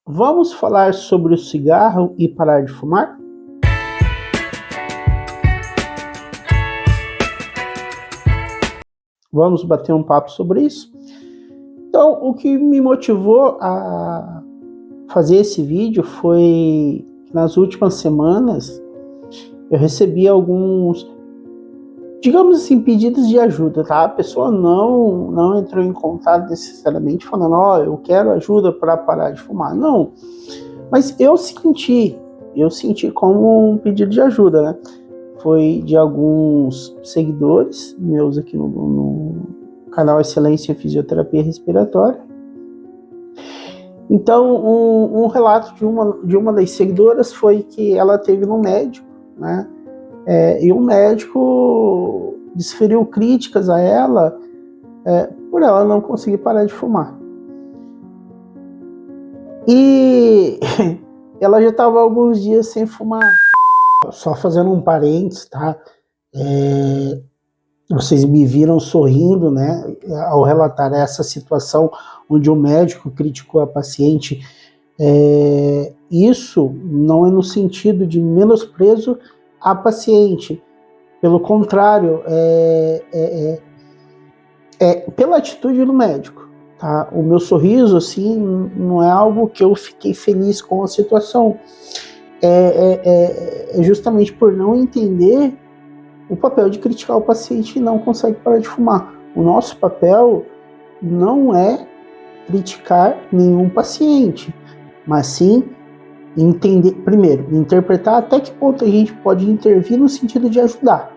Vamos falar sobre o cigarro e parar de fumar? Vamos bater um papo sobre isso? Então, o que me motivou a fazer esse vídeo foi que nas últimas semanas eu recebi alguns, digamos assim, pedidos de ajuda, tá? A pessoa não entrou em contato necessariamente falando, eu quero ajuda para parar de fumar. Não, mas eu senti como um pedido de ajuda, né? Foi de alguns seguidores meus aqui no canal Excelência em Fisioterapia Respiratória. Então, um relato de uma das seguidoras foi que ela teve no médico, né? E o médico desferiu críticas a ela por ela não conseguir parar de fumar. E ela já estava alguns dias sem fumar. Só fazendo um parênteses, tá? Vocês me viram sorrindo, né, ao relatar essa situação onde o médico criticou a paciente. Isso não é no sentido de menosprezo à paciente. Pelo contrário, pela atitude do médico. Tá? O meu sorriso, assim, não é algo que eu fiquei feliz com a situação. É justamente por não entender o papel de criticar o paciente e não consegue parar de fumar. O nosso papel não é criticar nenhum paciente, mas sim entender, primeiro, interpretar até que ponto a gente pode intervir no sentido de ajudar.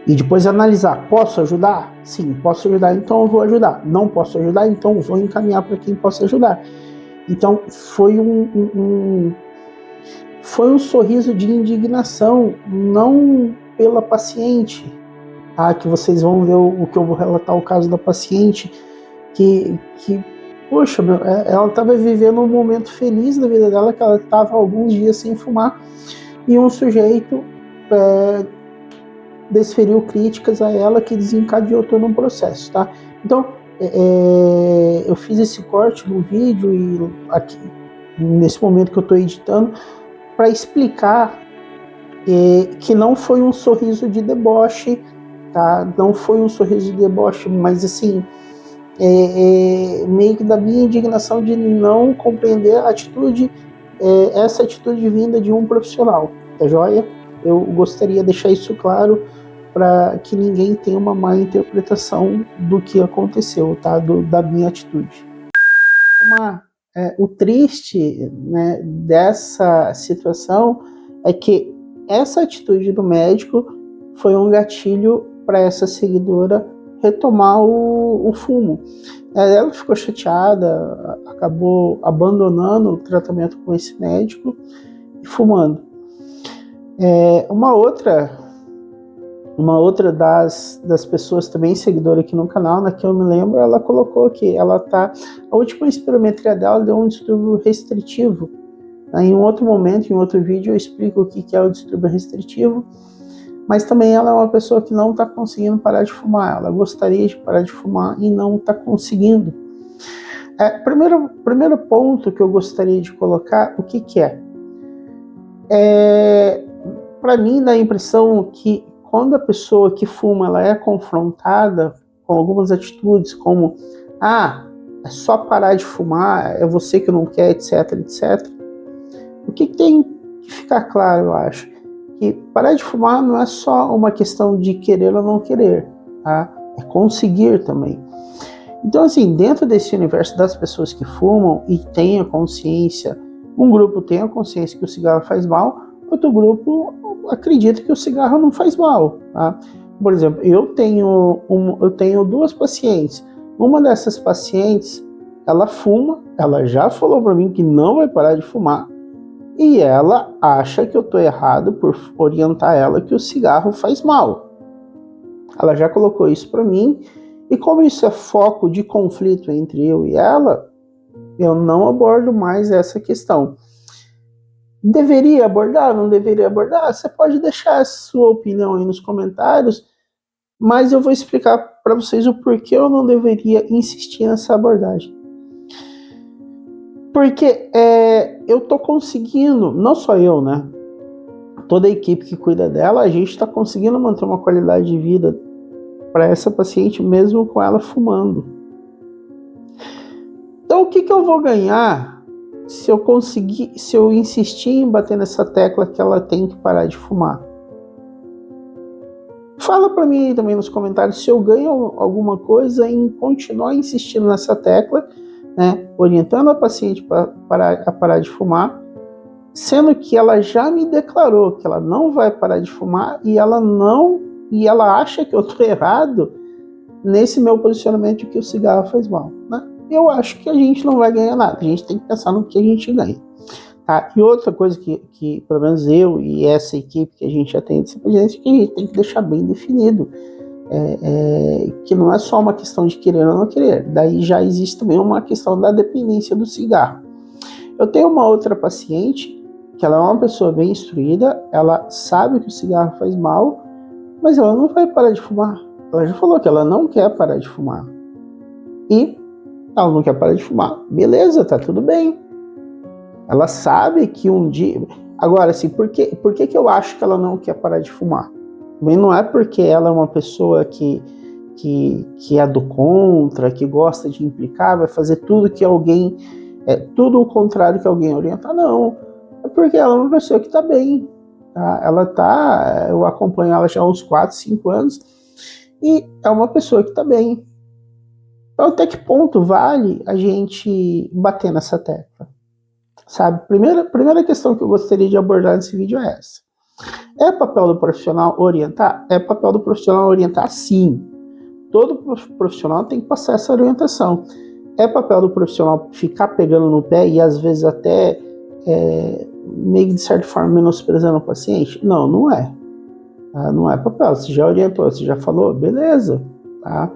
E depois analisar, posso ajudar? Sim, posso ajudar, então eu vou ajudar. Não posso ajudar, então eu vou encaminhar para quem possa ajudar. Então foi foi um sorriso de indignação, não pela paciente, tá? Que vocês vão ver o que eu vou relatar, o caso da paciente, que poxa, ela estava vivendo um momento feliz da vida dela, que ela estava alguns dias sem fumar, e um sujeito desferiu críticas a ela que desencadeou todo um processo, tá? Então, eu fiz esse corte no vídeo e aqui, nesse momento que eu estou editando, para explicar que não foi um sorriso de deboche, tá? Não foi um sorriso de deboche, mas assim, meio que da minha indignação de não compreender a atitude, essa atitude vinda de um profissional, tá joia? Eu gostaria de deixar isso claro para que ninguém tenha uma má interpretação do que aconteceu, tá? Da minha atitude. O triste, né, dessa situação é que essa atitude do médico foi um gatilho para essa seguidora retomar o fumo. Ela ficou chateada, acabou abandonando o tratamento com esse médico e fumando. Uma outra das pessoas também seguidora aqui no canal, na que eu me lembro, ela colocou que a última espirometria dela deu um distúrbio restritivo. Em um outro momento, em outro vídeo, eu explico o que é o distúrbio restritivo, mas também ela é uma pessoa que não está conseguindo parar de fumar. Ela gostaria de parar de fumar e não está conseguindo. Primeiro ponto que eu gostaria de colocar, o que é? Para mim, dá a impressão que quando a pessoa que fuma ela é confrontada com algumas atitudes como é só parar de fumar, é você que não quer, etc, etc. O que tem que ficar claro, eu acho, que parar de fumar não é só uma questão de querer ou não querer, tá? É conseguir também. Então, assim, dentro desse universo das pessoas que fumam e têm a consciência, um grupo tem a consciência que o cigarro faz mal, outro grupo acredita que o cigarro não faz mal, tá? Por exemplo, eu tenho duas pacientes. Uma dessas pacientes, ela fuma, ela já falou para mim que não vai parar de fumar, e ela acha que eu estou errado por orientar ela que o cigarro faz mal. Ela já colocou isso para mim, e como isso é foco de conflito entre eu e ela, eu não abordo mais essa questão. Deveria abordar? Não deveria abordar? Você pode deixar a sua opinião aí nos comentários, mas eu vou explicar para vocês o porquê eu não deveria insistir nessa abordagem. Porque eu tô conseguindo, não só eu, né? Toda a equipe que cuida dela, a gente está conseguindo manter uma qualidade de vida para essa paciente mesmo com ela fumando. Então, o que eu vou ganhar se eu insistir em bater nessa tecla que ela tem que parar de fumar? Fala para mim aí também nos comentários se eu ganho alguma coisa em continuar insistindo nessa tecla, né, orientando a paciente a parar de fumar, sendo que ela já me declarou que ela não vai parar de fumar e ela acha que eu estou errado nesse meu posicionamento de que o cigarro faz mal, né? Eu acho que a gente não vai ganhar nada, a gente tem que pensar no que a gente ganha. Tá? E outra coisa que pelo menos eu e essa equipe que a gente atende essa paciente, que a gente tem que deixar bem definido, que não é só uma questão de querer ou não querer, daí já existe também uma questão da dependência do cigarro. Eu tenho uma outra paciente que ela é uma pessoa bem instruída, ela sabe que o cigarro faz mal, mas ela não vai parar de fumar. Ela já falou que ela não quer parar de fumar. E ela não quer parar de fumar. Beleza, tá tudo bem. Ela sabe que um dia... Agora, assim, por que eu acho que ela não quer parar de fumar? Também não é porque ela é uma pessoa que é do contra, que gosta de implicar, vai fazer tudo que alguém... tudo o contrário que alguém orienta, não. É porque ela é uma pessoa que está bem. Tá? Eu acompanho ela já há uns 4, 5 anos e é uma pessoa que está bem. Então, até que ponto vale a gente bater nessa tecla? Sabe? Primeira questão que eu gostaria de abordar nesse vídeo é essa. É papel do profissional orientar? É papel do profissional orientar, sim. Todo profissional tem que passar essa orientação. É papel do profissional ficar pegando no pé e às vezes até meio de certa forma menosprezando o paciente? Não, não é. Tá? Não é papel. Você já orientou, você já falou, beleza. Tá?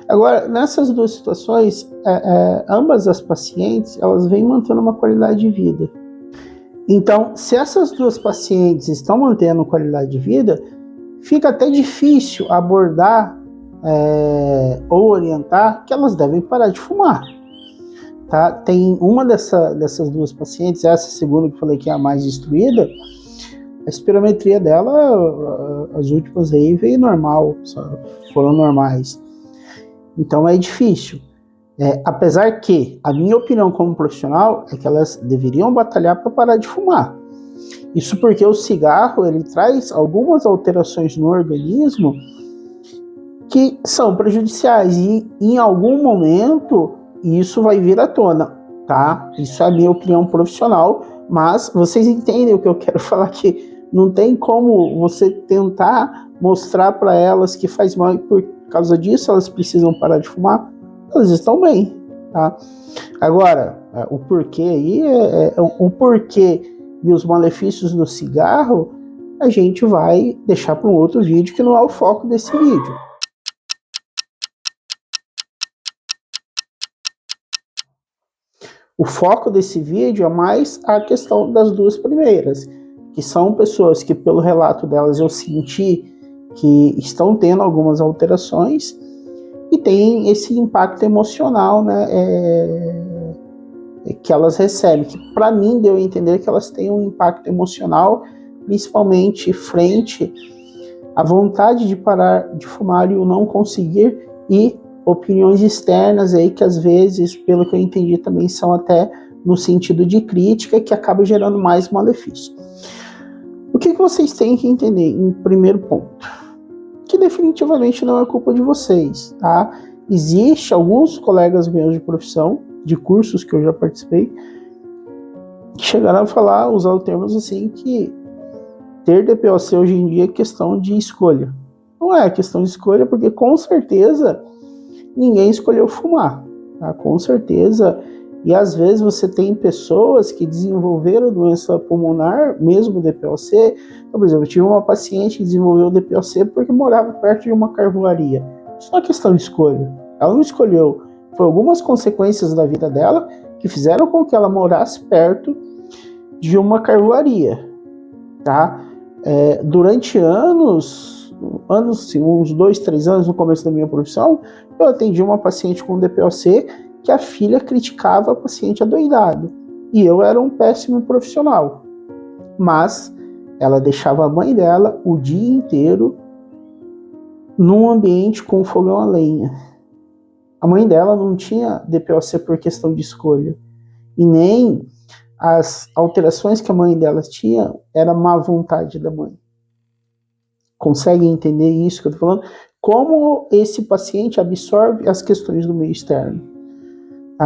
Agora, nessas duas situações, ambas as pacientes, elas vêm mantendo uma qualidade de vida. Então, se essas duas pacientes estão mantendo qualidade de vida, fica até difícil abordar ou orientar que elas devem parar de fumar. Tá? Tem uma dessas duas pacientes, essa segunda que eu falei que é a mais instruída, a espirometria dela, as últimas aí veio normal, foram normais. Então é difícil. Apesar que a minha opinião como profissional é que elas deveriam batalhar para parar de fumar. Isso porque o cigarro ele traz algumas alterações no organismo que são prejudiciais e em algum momento isso vai vir à tona, tá? Isso é a minha opinião profissional, mas vocês entendem o que eu quero falar aqui. Não tem como você tentar mostrar para elas que faz mal e por causa disso elas precisam parar de fumar. Elas estão bem, tá? Agora, o porquê aí, o porquê e os malefícios do cigarro, a gente vai deixar para um outro vídeo que não é o foco desse vídeo. O foco desse vídeo é mais a questão das duas primeiras, que são pessoas que, pelo relato delas, eu senti que estão tendo algumas alterações e tem esse impacto emocional, né, que elas recebem, que para mim deu a entender que elas têm um impacto emocional, principalmente frente à vontade de parar de fumar e o não conseguir, e opiniões externas aí que às vezes, pelo que eu entendi, também são até no sentido de crítica, que acaba gerando mais malefício. O que vocês têm que entender em primeiro ponto? Que definitivamente não é culpa de vocês, tá? Existe alguns colegas meus de profissão, de cursos que eu já participei, que chegaram a falar, usar termos assim, que ter DPOC hoje em dia é questão de escolha. Não é questão de escolha, porque com certeza ninguém escolheu fumar, tá? Com certeza. E às vezes você tem pessoas que desenvolveram doença pulmonar, mesmo DPOC. Então, por exemplo, eu tive uma paciente que desenvolveu DPOC porque morava perto de uma carvoaria. Isso não é questão de escolha. Ela não escolheu. Foi algumas consequências da vida dela que fizeram com que ela morasse perto de uma carvoaria, tá? Durante anos, uns 2, 3 anos no começo da minha profissão, eu atendi uma paciente com DPOC que a filha criticava a paciente adoidado. E eu era um péssimo profissional. Mas ela deixava a mãe dela o dia inteiro num ambiente com fogão a lenha. A mãe dela não tinha DPOC por questão de escolha. E nem as alterações que a mãe dela tinha era má vontade da mãe. Conseguem entender isso que eu estou falando? Como esse paciente absorve as questões do meio externo.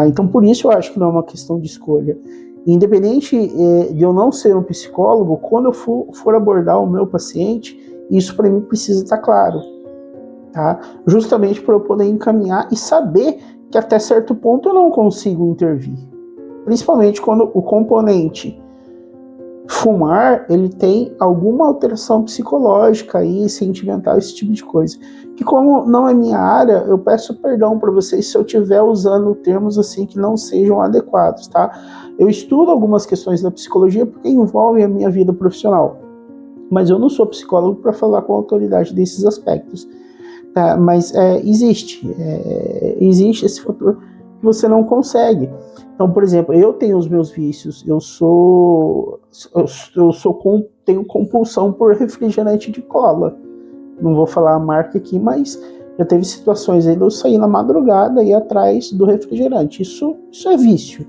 Então, por isso eu acho que não é uma questão de escolha. Independente de eu não ser um psicólogo, quando eu for abordar o meu paciente, isso para mim precisa estar claro. Tá? Justamente para eu poder encaminhar e saber que até certo ponto eu não consigo intervir. Principalmente quando o componente fumar, ele tem alguma alteração psicológica e sentimental, esse tipo de coisa. Que como não é minha área, eu peço perdão para vocês se eu estiver usando termos assim que não sejam adequados, tá? Eu estudo algumas questões da psicologia porque envolvem a minha vida profissional, mas eu não sou psicólogo para falar com autoridade desses aspectos. Tá? Mas existe esse fator que você não consegue. Então, por exemplo, eu tenho os meus vícios, tenho compulsão por refrigerante de cola. Não vou falar a marca aqui, mas já teve situações aí de eu sair na madrugada e ir atrás do refrigerante. Isso é vício.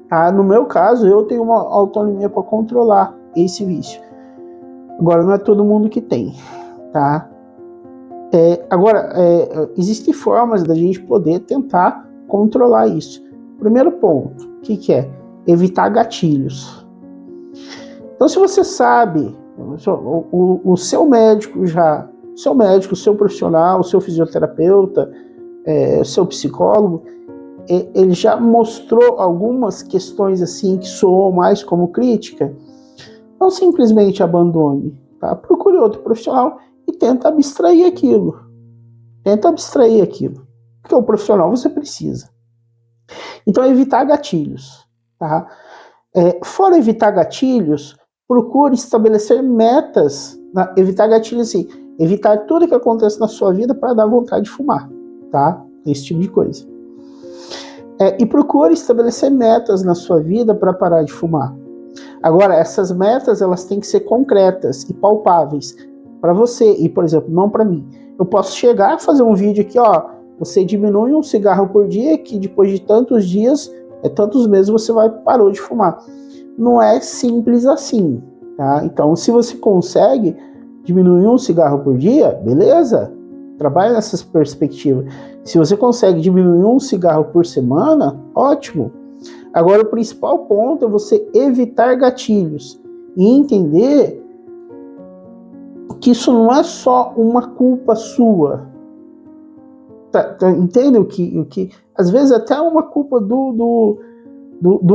Tá? No meu caso, eu tenho uma autonomia para controlar esse vício. Agora, não é todo mundo que tem, tá? Agora, existem formas da gente poder tentar controlar isso. Primeiro ponto, o que é? Evitar gatilhos. Então, se você sabe, o seu médico, o seu profissional, o seu fisioterapeuta, o seu psicólogo, ele já mostrou algumas questões assim que soam mais como crítica, não simplesmente abandone, tá? Procure outro profissional e tenta abstrair aquilo. Porque o profissional você precisa. Então, evitar gatilhos. Tá? Fora evitar gatilhos, procure estabelecer metas. Tá? Evitar gatilhos assim, evitar tudo que acontece na sua vida para dar vontade de fumar. Tá? Esse tipo de coisa. E procure estabelecer metas na sua vida para parar de fumar. Agora, essas metas elas têm que ser concretas e palpáveis para você e, por exemplo, não para mim. Eu posso chegar e fazer um vídeo aqui, ó, você diminui um cigarro por dia, que depois de tantos dias, tantos meses você parou de fumar. Não é simples assim, tá? Então, se você consegue diminuir um cigarro por dia, beleza, trabalhe nessas perspectivas. Se você consegue diminuir um cigarro por semana, ótimo. Agora, o principal ponto é você evitar gatilhos e entender que isso não é só uma culpa sua. Entende o que? Às vezes até uma culpa do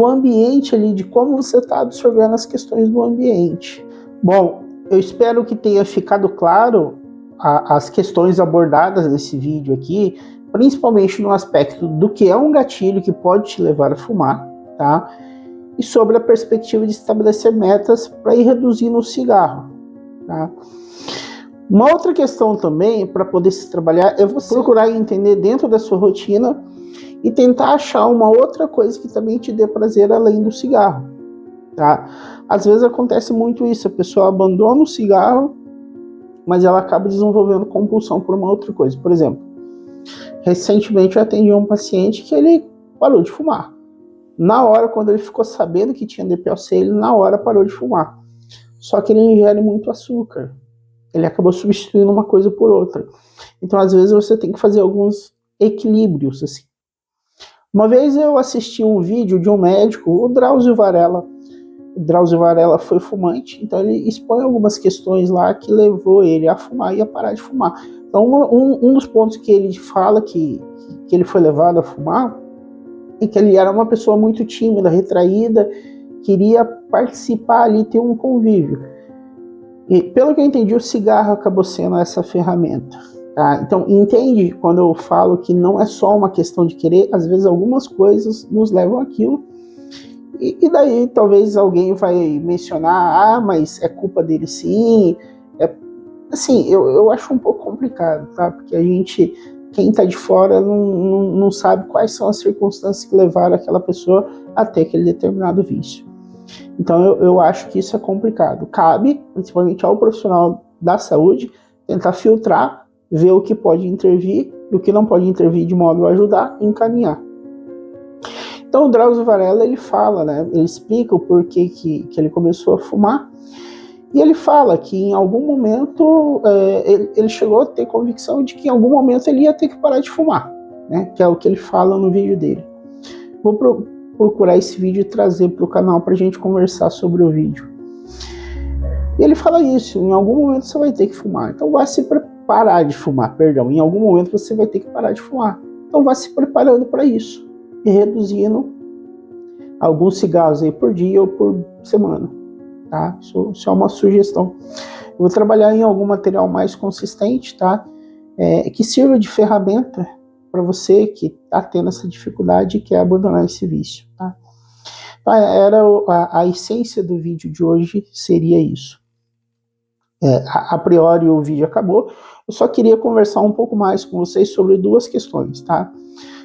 ambiente ali, de como você está absorvendo as questões do ambiente. Bom, eu espero que tenha ficado claro as questões abordadas nesse vídeo aqui, principalmente no aspecto do que é um gatilho que pode te levar a fumar, tá? E sobre a perspectiva de estabelecer metas para ir reduzindo o cigarro, tá? Uma outra questão também, para poder se trabalhar, é você procurar entender dentro da sua rotina e tentar achar uma outra coisa que também te dê prazer além do cigarro, tá? Às vezes acontece muito isso, a pessoa abandona o cigarro, mas ela acaba desenvolvendo compulsão por uma outra coisa. Por exemplo, recentemente eu atendi um paciente que ele parou de fumar. Na hora, quando ele ficou sabendo que tinha DPOC, ele na hora parou de fumar. Só que ele ingere muito açúcar. Ele acabou substituindo uma coisa por outra. Então, às vezes, você tem que fazer alguns equilíbrios, assim. Uma vez eu assisti um vídeo de um médico, o Drauzio Varella. O Drauzio Varella foi fumante, então ele expõe algumas questões lá que levou ele a fumar e a parar de fumar. Então, um dos pontos que ele fala que ele foi levado a fumar é que ele era uma pessoa muito tímida, retraída, queria participar ali, ter um convívio. E, pelo que eu entendi, o cigarro acabou sendo essa ferramenta. Tá? Então, entende quando eu falo que não é só uma questão de querer, às vezes algumas coisas nos levam àquilo. E daí talvez alguém vai mencionar, mas é culpa dele sim. Assim, eu acho um pouco complicado, tá? Porque a gente quem está de fora não sabe quais são as circunstâncias que levaram aquela pessoa a ter aquele determinado vício. Então eu acho que isso é complicado. Cabe, principalmente ao profissional da saúde, tentar filtrar, ver o que pode intervir e o que não pode intervir de modo a ajudar e encaminhar. Então o Drauzio Varela, ele fala, né, ele explica o porquê que ele começou a fumar, e ele fala que em algum momento ele chegou a ter convicção de que em algum momento ele ia ter que parar de fumar, né, que é o que ele fala no vídeo dele. Vou procurar esse vídeo e trazer para o canal para a gente conversar sobre o vídeo. E ele fala isso, em algum momento você vai ter que fumar, então vá se parar de fumar, em algum momento você vai ter que parar de fumar, então vá se preparando para isso e reduzindo alguns cigarros aí por dia ou por semana, tá? Isso é uma sugestão. Eu vou trabalhar em algum material mais consistente, tá? Que sirva de ferramenta para você que está tendo essa dificuldade e quer abandonar esse vício, tá? Era a essência do vídeo de hoje, seria isso. A priori o vídeo acabou, eu só queria conversar um pouco mais com vocês sobre duas questões, tá?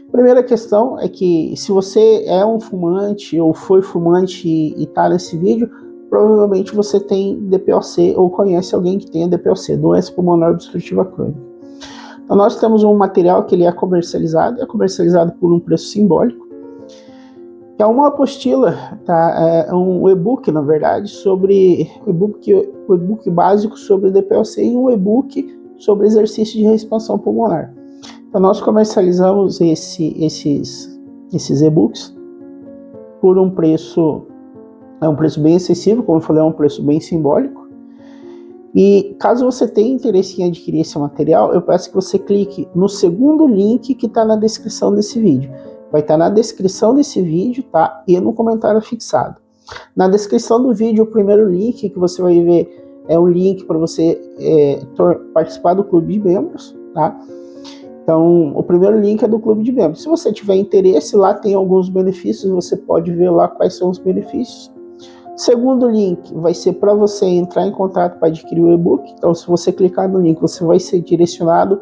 A primeira questão é que se você é um fumante ou foi fumante e está nesse vídeo, provavelmente você tem DPOC ou conhece alguém que tenha DPOC, doença pulmonar obstrutiva crônica. Então nós temos um material que ele é comercializado por um preço simbólico, que é uma apostila, tá? É um e-book, na verdade, sobre o e-book básico sobre DPOC e um e-book sobre exercício de expansão pulmonar. Então nós comercializamos esses e-books por um preço bem acessível, como eu falei, é um preço bem simbólico. E caso você tenha interesse em adquirir esse material, eu peço que você clique no segundo link que está na descrição desse vídeo. Vai estar na descrição desse vídeo, tá? E no comentário fixado. Na descrição do vídeo, o primeiro link que você vai ver é um link para você participar do clube de membros, tá? Então, o primeiro link é do clube de membros. Se você tiver interesse, lá tem alguns benefícios, você pode ver lá quais são os benefícios. Segundo link vai ser para você entrar em contato para adquirir o e-book. Então, se você clicar no link, você vai ser direcionado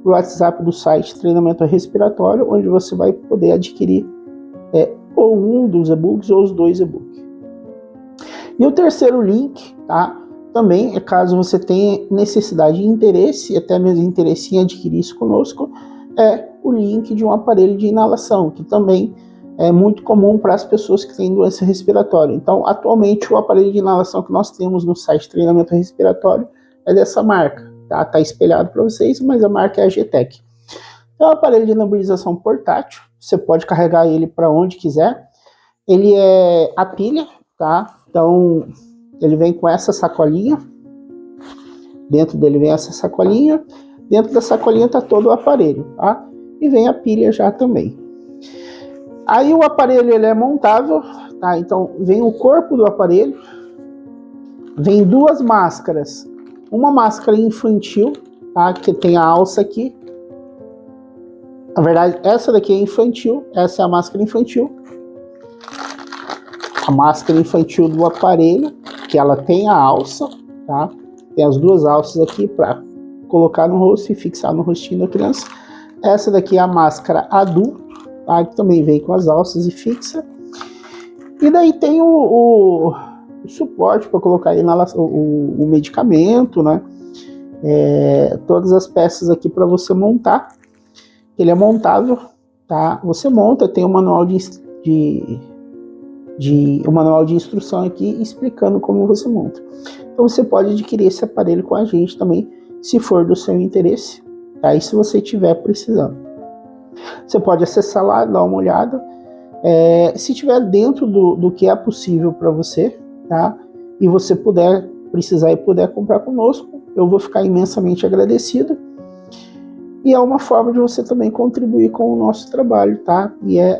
para o WhatsApp do site Treinamento Respiratório, onde você vai poder adquirir ou um dos e-books ou os dois e-books. E o terceiro link, tá? Também é caso você tenha necessidade e interesse, até mesmo interesse em adquirir isso conosco, é o link de um aparelho de inalação, que também é muito comum para as pessoas que têm doença respiratória. Então, atualmente, o aparelho de inalação que nós temos no site Treinamento Respiratório é dessa marca, tá? Tá espelhado para vocês, mas a marca é a G-Tech. É um aparelho de nebulização portátil, você pode carregar ele para onde quiser. Ele é a pilha, tá? Então, ele vem com essa sacolinha, dentro dele vem essa sacolinha, dentro da sacolinha está todo o aparelho, tá? E vem a pilha já também. Aí o aparelho ele é montável, tá? Então vem o corpo do aparelho, vem duas máscaras, uma máscara infantil, tá? Que tem a alça aqui. Na verdade, essa daqui é infantil, essa é a máscara infantil. A máscara infantil do aparelho, que ela tem a alça, tá? Tem as duas alças aqui para colocar no rosto e fixar no rostinho da criança. Essa daqui é a máscara adulto, tá? Que também vem com as alças e fixa. E daí tem o suporte para colocar aí o medicamento, né? Todas as peças aqui para você montar. Ele é montável, tá? Você monta, tem um manual um manual de instrução aqui explicando como você monta. Então você pode adquirir esse aparelho com a gente também, se for do seu interesse, tá? E se você estiver precisando. Você pode acessar lá, dar uma olhada. Se estiver dentro do que é possível para você, tá? E você precisar e puder comprar conosco, eu vou ficar imensamente agradecido. E é uma forma de você também contribuir com o nosso trabalho, tá? E é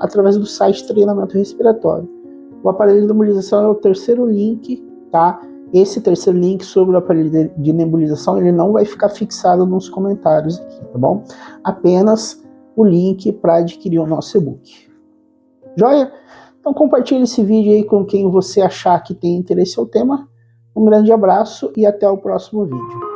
através do site Treinamento Respiratório. O aparelho de nebulização é o terceiro link, tá? Esse terceiro link sobre o aparelho de nebulização, ele não vai ficar fixado nos comentários aqui, tá bom? Apenas o link para adquirir o nosso e-book. Joia? Então compartilhe esse vídeo aí com quem você achar que tem interesse ao tema. Um grande abraço e até o próximo vídeo.